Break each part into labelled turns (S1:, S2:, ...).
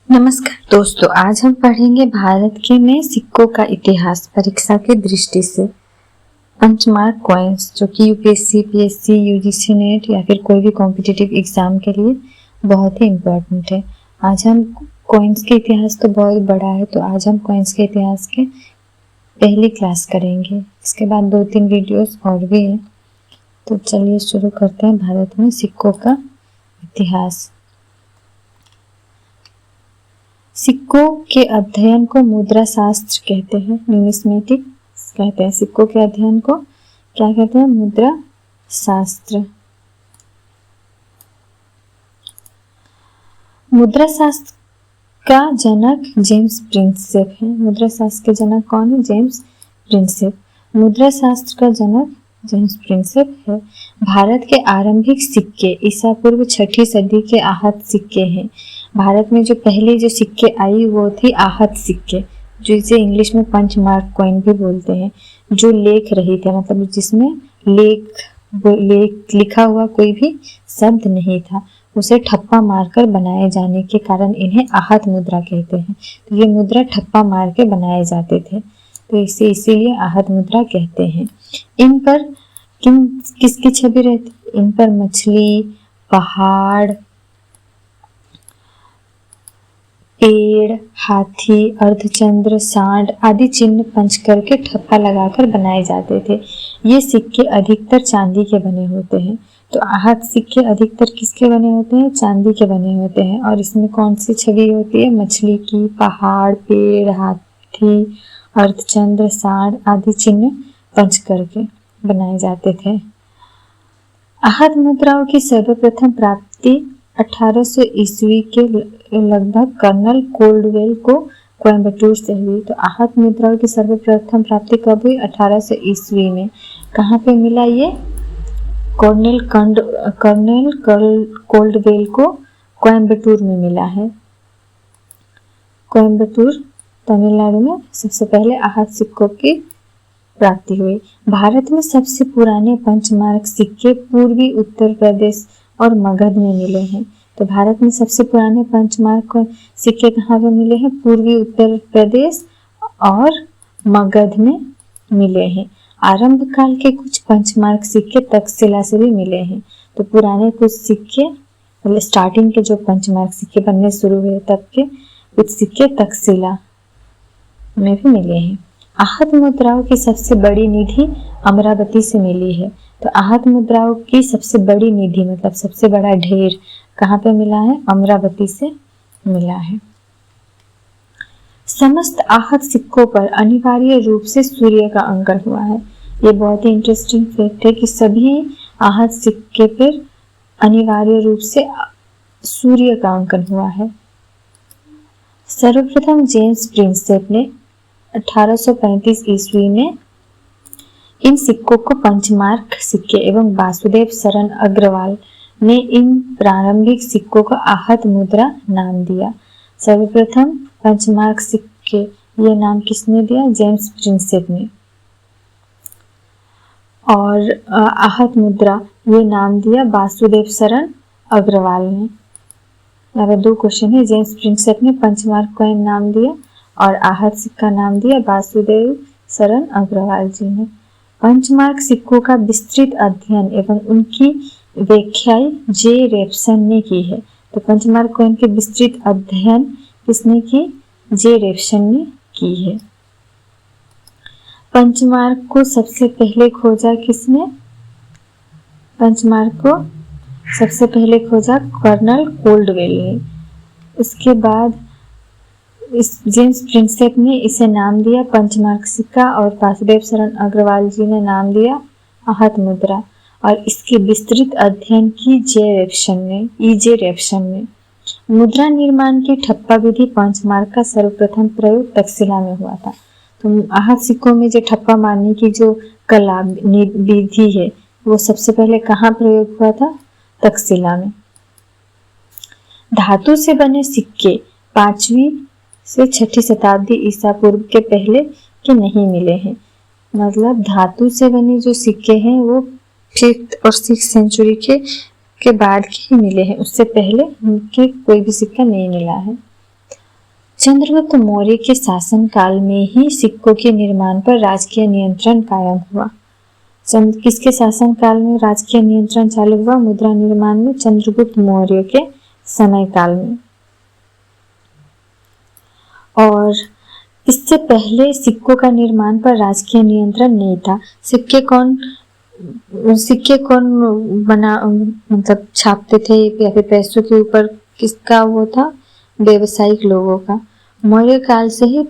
S1: नमस्कार दोस्तों, आज हम पढ़ेंगे भारत के नए सिक्कों का इतिहास परीक्षा के दृष्टि से। पंचमार्क कॉइन्स जो कि यूपीएससी, पीएससी, यूजीसी नेट या फिर कोई भी कॉम्पिटिटिव एग्जाम के लिए बहुत ही इम्पोर्टेंट है। आज हम कॉइन्स के इतिहास तो बहुत बड़ा है, तो आज हम कॉइन्स के इतिहास के पहली क्लास करेंगे। इसके बाद 2-3 वीडियोस और भी है। तो चलिए शुरू करते हैं भारत में सिक्कों का इतिहास। सिक्कों के अध्ययन को मुद्रा शास्त्र कहते हैं, न्यूमिस्मेटिक्स कहते हैं। सिक्कों के अध्ययन को क्या कहते हैं? मुद्रा शास्त्र। मुद्रा शास्त्र का जनक जेम्स प्रिंसेप है। मुद्रा शास्त्र के जनक कौन है? James Prinsep. मुद्रा शास्त्र का जनक जेम्स प्रिंसेप है। भारत के आरंभिक सिक्के ईसा पूर्व 6ठी सदी के आहत सिक्के हैं। भारत में जो पहले जो सिक्के आई वो थी आहत सिक्के, जो इसे इंग्लिश में पंचमार्क कॉइन भी बोलते हैं, जो लेख रही थे, मतलब जिसमें लेख लिखा हुआ कोई भी शब्द नहीं था, उसे ठप्पा मारकर बनाए जाने के कारण इन्हें आहत मुद्रा कहते हैं। तो ये मुद्रा ठप्पा मार के बनाए जाते थे, तो इसे इसीलिए आहत मुद्रा कहते हैं। इन पर किसकी छवि रहती? इन पर मछली, पहाड़, पेड़, हाथी, अर्धचंद्र, सांड आदि चिन्ह पंच करके ठप्पा लगाकर बनाए जाते थे। ये सिक्के अधिकतर चांदी के बने होते हैं। तो आहत सिक्के अधिकतर किसके बने होते हैं? चांदी के बने होते हैं। और इसमें कौन सी छवि होती है? मछली की, पहाड़, पेड़, हाथी, अर्धचंद्र, सांड आदि चिन्ह पंच करके बनाए जाते थे। आहत मुद्राओं की सर्वप्रथम प्राप्ति 1800 ईस्वी के लगभग कर्नल कोल्डवेल को कोयम्बटूर से हुई। तो आहत मुद्राओं की सर्वप्रथम प्राप्ति कब हुई? 1800 ईस्वी में। कहाँ पे मिला ये? कर्नल कोल्डवेल को कोयम्बटूर में मिला है। कोयम्बटूर तमिलनाडु में सबसे पहले आहत सिक्कों की प्राप्ति हुई। भारत में सबसे पुराने पंचमार्क सिक्के पूर्वी उत्तर प्रदेश और मगध में मिले हैं। तो भारत में सबसे पुराने पंचमार्क सिक्के कहाँ पे मिले हैं? पूर्वी उत्तर प्रदेश और मगध में मिले हैं। आरंभ काल के कुछ पंचमार्क सिक्के तक्षशिला से भी मिले हैं। तो पुराने कुछ सिक्के, मतलब स्टार्टिंग के जो पंचमार्क सिक्के बनने शुरू हुए तब के कुछ सिक्के तक्षशिला में भी मिले हैं। आहत मुद्राओं की सबसे बड़ी निधि अमरावती से मिली है। तो आहत मुद्राओं की सबसे बड़ी निधि मतलब सबसे बड़ा ढेर कहाँ पे मिला है? अमरावती से मिला है। समस्त आहत सिक्कों पर अनिवार्य रूप से सूर्य का अंकन हुआ है। ये बहुत ही इंटरेस्टिंग फैक्ट है कि सभी आहत सिक्के पर अनिवार्य रूप से सूर्य का अंकन हुआ है। सर्वप्रथम जेम्स प्रिंसेप ने 1835 ईस्वी में इन सिक्कों को पंचमार्क सिक्के एवं वासुदेव शरण अग्रवाल ने इन प्रारंभिक सिक्कों को आहत मुद्रा नाम दिया। सर्वप्रथम पंचमार्क सिक्के ये नाम किसने दिया? जेम्स प्रिंसेप ने। और आहत मुद्रा ये नाम दिया वासुदेव शरण अग्रवाल ने। अगर 2 क्वेश्चन है, जेम्स प्रिंसेप ने पंचमार्क कॉइन नाम दिया और आहत सिक्का नाम दिया वासुदेव शरण अग्रवाल जी ने। पंचमार्क सिक्कों का विस्तृत अध्ययन एवं उनकी व्याख्या जे रेप्सन ने की है। तो पंचमार्क कॉइन के विस्तृत अध्ययन किसने की? जे रेप्सन ने की है। पंचमार्क को सबसे पहले खोजा किसने? पंचमार्क को सबसे पहले खोजा कर्नल कोल्डवेल ने। उसके बाद इस जेम्स प्रिंसेप ने इसे नाम दिया पंचमार्क सिक्का और वासुदेव शरण अग्रवाल जी ने नाम दिया आहत मुद्रा। और इसके विस्तृत अध्ययन की जे रेप्सन ने। मुद्रा निर्माण की ठप्पा विधि पंचमार्क का सर्वप्रथम प्रयोग तक्षशिला में हुआ था। तो आहत सिक्कों में जो ठप्पा मारने की जो कला विधि है वो सबसे पहले कहाँ प्रयोग हुआ था? तक्षशिला में। धातु से बने सिक्के 5वीं से 6ठी शताब्दी ईसा पूर्व के पहले के नहीं मिले हैं। मतलब धातु से बने जो सिक्के हैं वो 5th और 6th सेंचुरी के बाद के ही मिले हैं, उससे पहले उनके कोई भी सिक्का नहीं मिला है। चंद्रगुप्त मौर्य के शासन काल में ही सिक्कों के निर्माण पर राजकीय नियंत्रण कायम हुआ। किसके शासन काल में राजकीय नियंत्रण चालू हुआ? मुद्रा निर्माण में चंद्रगुप्त मौर्य के समय काल में। और इससे पहले सिक्कों का निर्माण पर राजकीय नियंत्रण नहीं था। सिक्के कौन बना मतलब छापते थे या फिर पैसों के ऊपर किसका वो था? व्यवसायिक लोगों का। मौर्य काल से ही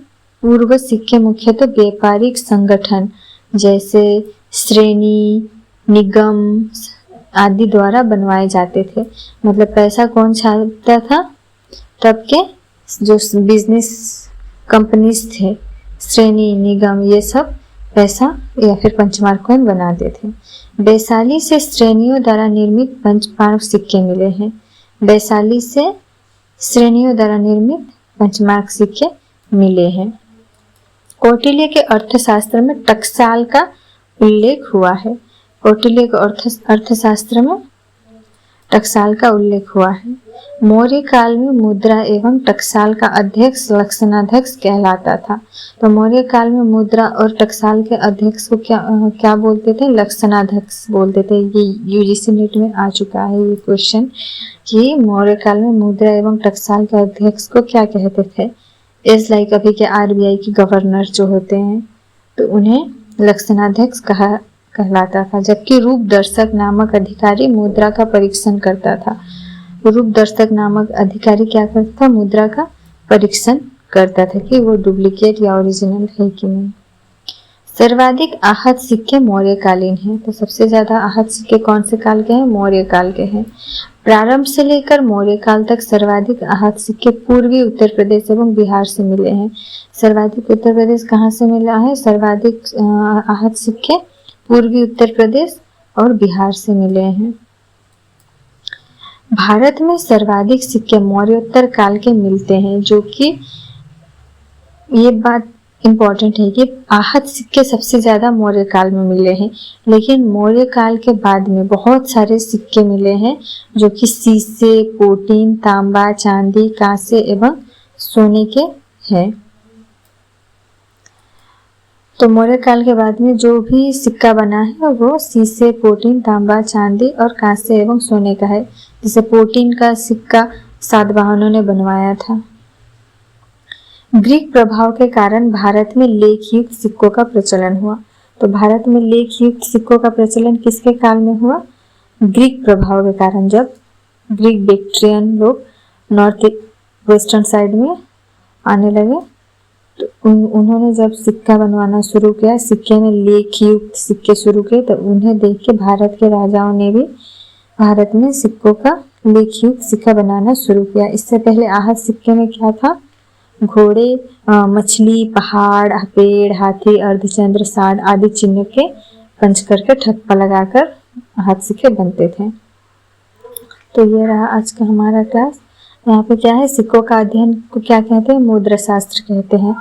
S1: पूर्व सिक्के मुख्यतः व्यापारिक संगठन जैसे श्रेणी, निगम आदि द्वारा बनवाए जाते थे। मतलब पैसा कौन छापता था? तब के जो बिजनेस कंपनीज थे, श्रेणी, निगम, ये सब पैसा या फिर पंचमार्क कॉइन बनाते थे। वैशाली से श्रेणियों द्वारा निर्मित पंचमार्क सिक्के मिले हैं। वैशाली से श्रेणियों द्वारा निर्मित पंचमार्क सिक्के मिले हैं। कौटिल्य के अर्थशास्त्र में टकसाल का उल्लेख हुआ है। कौटिल्य के अर्थशास्त्र में टकसाल का उल्लेख हुआ है। मौर्य काल में मुद्रा एवं टकसाल का अध्यक्ष लक्षणाध्यक्ष कहलाता था। तो मौर्य काल में मुद्रा और टकसाल के अध्यक्ष को क्या बोलते थे? लक्षणाध्यक्ष बोलते थे। ये यूजीसी नीट में आ चुका है ये क्वेश्चन कि मौर्य काल में मुद्रा एवं टकसाल के अध्यक्ष को क्या कहते थे? इस लाइक अभी के आरबीआई के गवर्नर जो होते हैं तो उन्हें लक्षणाध्यक्ष कहलाता था। जबकि रूप दर्शक नामक अधिकारी मुद्रा का परीक्षण करता था। रूप दर्शक नामक अधिकारी क्या करता था? मुद्रा का परीक्षण करता था कि वो डुप्लीकेट या ओरिजिनल है कि नहीं। सर्वाधिक आहत सिक्के मौर्यकालीन हैं। तो सबसे ज्यादा आहत सिक्के कौन से काल के हैं? मौर्य काल के हैं। प्रारंभ से लेकर मौर्य काल तक सर्वाधिक आहत सिक्के पूर्वी उत्तर प्रदेश एवं बिहार से मिले हैं। सर्वाधिक उत्तर प्रदेश कहाँ से मिला है? सर्वाधिक आहत सिक्के पूर्वी उत्तर प्रदेश और बिहार से मिले हैं। भारत में सर्वाधिक सिक्के मौर्योत्तर काल के मिलते हैं, जो कि ये बात इम्पोर्टेंट है कि आहत सिक्के सबसे ज्यादा मौर्य काल में मिले हैं, लेकिन मौर्य काल के बाद में बहुत सारे सिक्के मिले हैं जो कि सीसे, पोटीन, तांबा, चांदी, कांसे एवं सोने के हैं। तो मौर्य काल के बाद में जो भी सिक्का बना है वो सीसे, पोटीन, तांबा, चांदी और कांसे एवं सोने का है। जैसे पोटीन का सिक्का सातवाहनों ने बनवाया था। ग्रीक प्रभाव के कारण भारत में लेखयुक्त सिक्कों का प्रचलन हुआ। तो भारत में लेखयुक्त सिक्कों का प्रचलन किसके काल में हुआ? ग्रीक प्रभाव के कारण, जब ग्रीक बैक्ट्रियन लोग नॉर्थ वेस्टर्न साइड में आने लगे तो उन्होंने जब सिक्का बनवाना शुरू किया, सिक्के में लेखयुक्त सिक्के शुरू किए, तो उन्हें देख के भारत के राजाओं ने भी भारत में सिक्कों का लेखयुक्त सिक्का बनाना शुरू किया। इससे पहले आहत सिक्के में क्या था? घोड़े, मछली, पहाड़, पेड़, हाथी, अर्धचंद्र, साड़ आदि चिन्ह के पंच करके ठप्पा लगाकर आहत सिक्के बनते थे। तो ये रहा आज का हमारा क्लास। यहाँ पे क्या है? सिक्कों का अध्ययन को क्या कहते हैं? मुद्रा शास्त्र कहते हैं।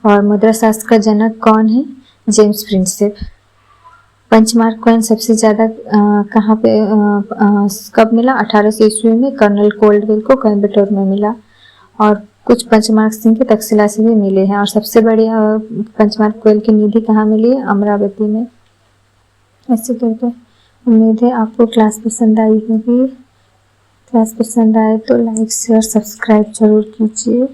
S1: और मुद्रा शास्त्र का जनक कौन है? James Prinsep. पंचमार्क कॉइन सबसे ज्यादा कहाँ पे कब मिला? 1800 ईस्वी में कर्नल कोल्डवेल को कोयम्बटूर में मिला। और कुछ पंचमार्क सिक्के तक्षशिला से भी मिले हैं। और सबसे बड़ी पंचमार्क कॉइन की निधि कहाँ मिली है? अमरावती में। ऐसे करके उम्मीद है आपको क्लास पसंद आई होगी। क्लास पसंद आए तो लाइक, शेयर, सब्सक्राइब जरूर कीजिए।